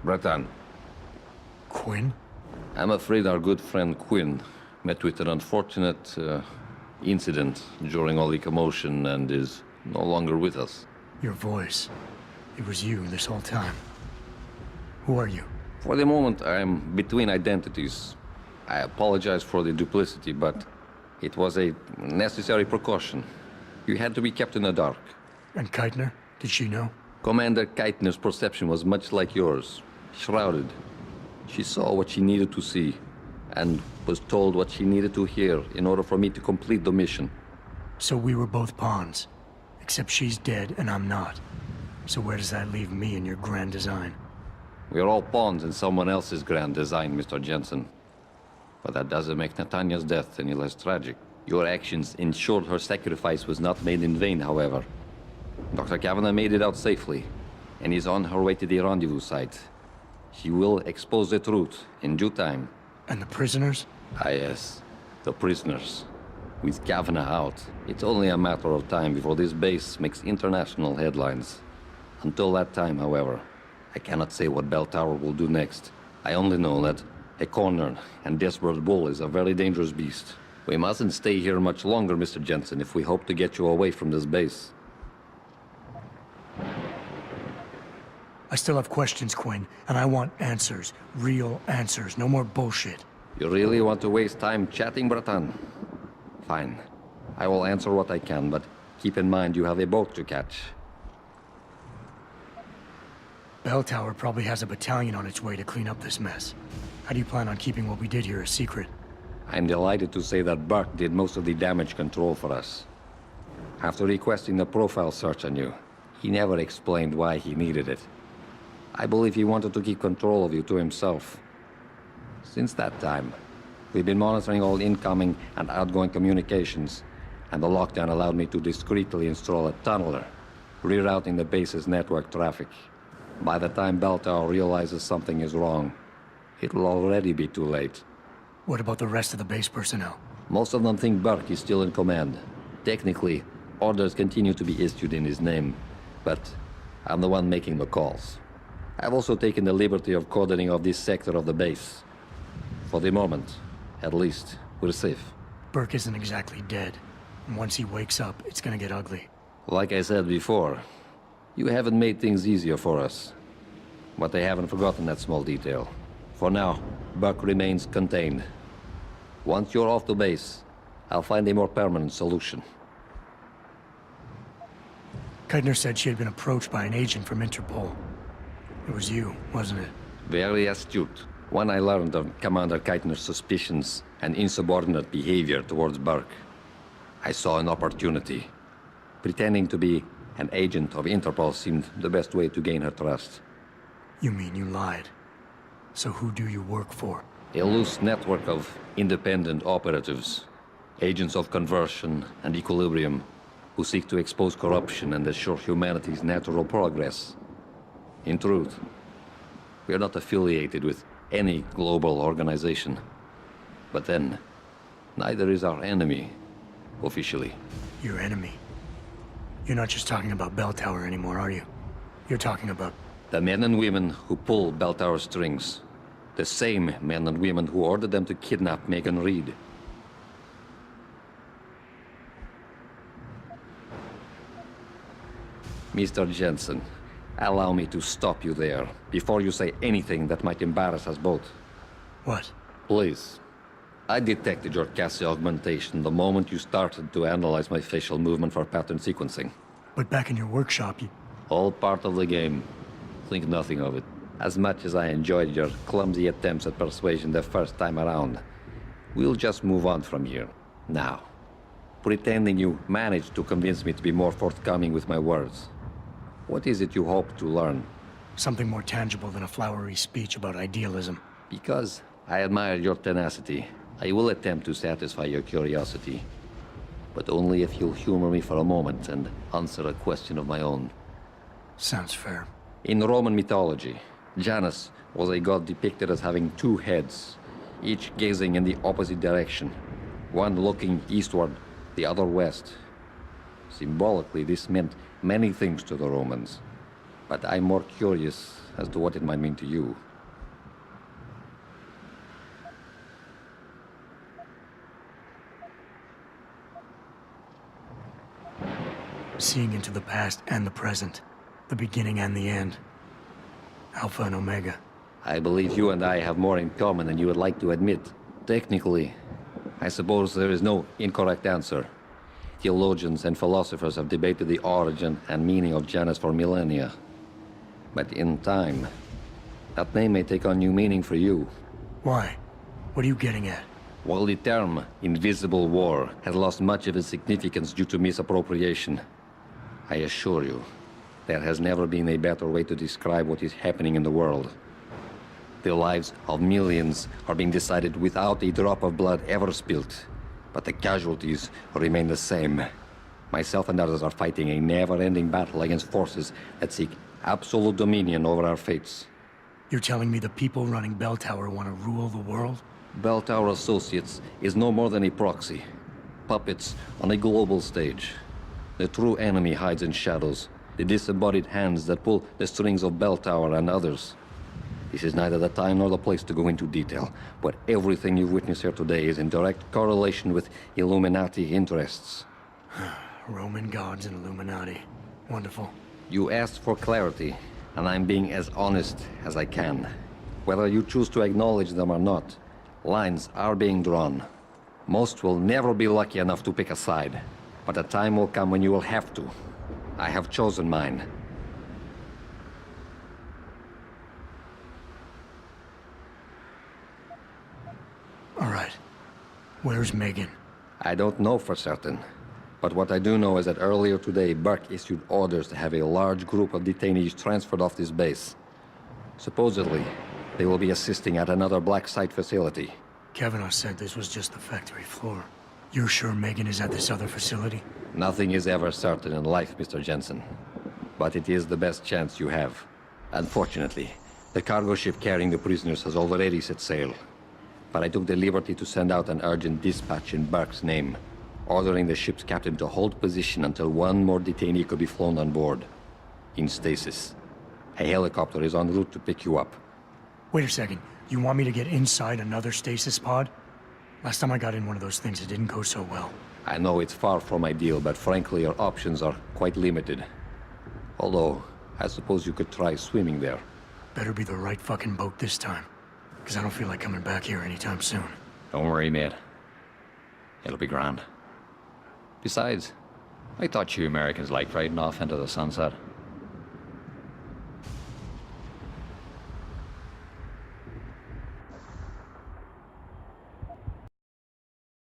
Breton. Quinn? I'm afraid our good friend Quinn met with an unfortunate incident during all the commotion and is no longer with us. Your voice. It was you this whole time. Who are you? For the moment, I'm between identities. I apologize for the duplicity, but it was a necessary precaution. You had to be kept in the dark. And Keitner? Did she know? Commander Keitner's perception was much like yours. Shrouded. She saw what she needed to see, and was told what she needed to hear in order for me to complete the mission. So we were both pawns. Except she's dead and I'm not. So where does that leave me in your grand design? We're all pawns in someone else's grand design, Mr. Jensen. But that doesn't make Natanya's death any less tragic. Your actions ensured her sacrifice was not made in vain, however. Dr. Kavanagh made it out safely, and is on her way to the rendezvous site. She will expose the truth in due time. And the prisoners? Ah, yes. The prisoners. With Kavanagh out, it's only a matter of time before this base makes international headlines. Until that time, however, I cannot say what Bell Tower will do next. I only know that a cornered and desperate bull is a very dangerous beast. We mustn't stay here much longer, Mr. Jensen, if we hope to get you away from this base. I still have questions, Quinn, and I want answers. Real answers, no more bullshit. You really want to waste time chatting, Breton? Fine. I will answer what I can, but keep in mind you have a boat to catch. Bell Tower probably has a battalion on its way to clean up this mess. How do you plan on keeping what we did here a secret? I'm delighted to say that Burke did most of the damage control for us. After requesting the profile search on you, he never explained why he needed it. I believe he wanted to keep control of you to himself. Since that time, we've been monitoring all incoming and outgoing communications, and the lockdown allowed me to discreetly install a tunneler, rerouting the base's network traffic. By the time Bell Tower realizes something is wrong, it'll already be too late. What about the rest of the base personnel? Most of them think Burke is still in command. Technically, orders continue to be issued in his name, but I'm the one making the calls. I've also taken the liberty of cordoning off this sector of the base. For the moment, at least, we're safe. Burke isn't exactly dead, and once he wakes up, it's gonna get ugly. Like I said before, you haven't made things easier for us. But I haven't forgotten that small detail. For now, Burke remains contained. Once you're off the base, I'll find a more permanent solution. Keitner said she had been approached by an agent from Interpol. It was you, wasn't it? Very astute. When I learned of Commander Keitner's suspicions and insubordinate behavior towards Burke, I saw an opportunity. Pretending to be an agent of Interpol seemed the best way to gain her trust. You mean you lied? So who do you work for? A loose network of independent operatives, agents of conversion and equilibrium, who seek to expose corruption and assure humanity's natural progress. In truth, we are not affiliated with any global organization. But then, neither is our enemy, officially. Your enemy? You're not just talking about Bell Tower anymore, are you? You're talking about... The men and women who pull Bell Tower strings. The same men and women who ordered them to kidnap Megan Reed. Mr. Jensen, allow me to stop you there, before you say anything that might embarrass us both. What? Please. I detected your Cassie augmentation the moment you started to analyze my facial movement for pattern sequencing. But back in your workshop, you... All part of the game. Think nothing of it. As much as I enjoyed your clumsy attempts at persuasion the first time around, we'll just move on from here. Now, pretending you managed to convince me to be more forthcoming with my words. What is it you hope to learn? Something more tangible than a flowery speech about idealism. Because I admire your tenacity, I will attempt to satisfy your curiosity. But only if you'll humor me for a moment and answer a question of my own. Sounds fair. In Roman mythology, Janus was a god depicted as having two heads, each gazing in the opposite direction, one looking eastward, the other west. Symbolically, this meant many things to the Romans. but I'm more curious as to what it might mean to you. Seeing into the past and the present. The beginning and the end. Alpha and Omega. I believe you and I have more in common than you would like to admit. Technically, I suppose there is no incorrect answer. Theologians and philosophers have debated the origin and meaning of Janus for millennia. But in time, that name may take on new meaning for you. Why? What are you getting at? While the term invisible war has lost much of its significance due to misappropriation, I assure you, there has never been a better way to describe what is happening in the world. The lives of millions are being decided without a drop of blood ever spilt, but the casualties remain the same. Myself and others are fighting a never-ending battle against forces that seek absolute dominion over our fates. You're telling me the people running Bell Tower want to rule the world? Bell Tower Associates is no more than a proxy. Puppets on a global stage. The true enemy hides in shadows. The disembodied hands that pull the strings of Bell Tower and others. This is neither the time nor the place to go into detail, but everything you've witnessed here today is in direct correlation with Illuminati interests. Roman gods and Illuminati. Wonderful. You asked for clarity, and I'm being as honest as I can. Whether you choose to acknowledge them or not, lines are being drawn. Most will never be lucky enough to pick a side, but a time will come when you will have to. I have chosen mine. All right. Where's Megan? I don't know for certain, but what I do know is that earlier today, Burke issued orders to have a large group of detainees transferred off this base. Supposedly, they will be assisting at another black site facility. Kavanaugh said this was just the factory floor. You're sure Megan is at this other facility? Nothing is ever certain in life, Mr. Jensen. But it is the best chance you have. Unfortunately, the cargo ship carrying the prisoners has already set sail. But I took the liberty to send out an urgent dispatch in Burke's name, ordering the ship's captain to hold position until one more detainee could be flown on board. In stasis. A helicopter is en route to pick you up. Wait a second. You want me to get inside another stasis pod? Last time I got in one of those things, it didn't go so well. I know it's far from ideal, but frankly, your options are quite limited. Although, I suppose you could try swimming there. Better be the right fucking boat this time. Because I don't feel like coming back here anytime soon. Don't worry, mate. It'll be grand. Besides, I thought you Americans liked riding off into the sunset.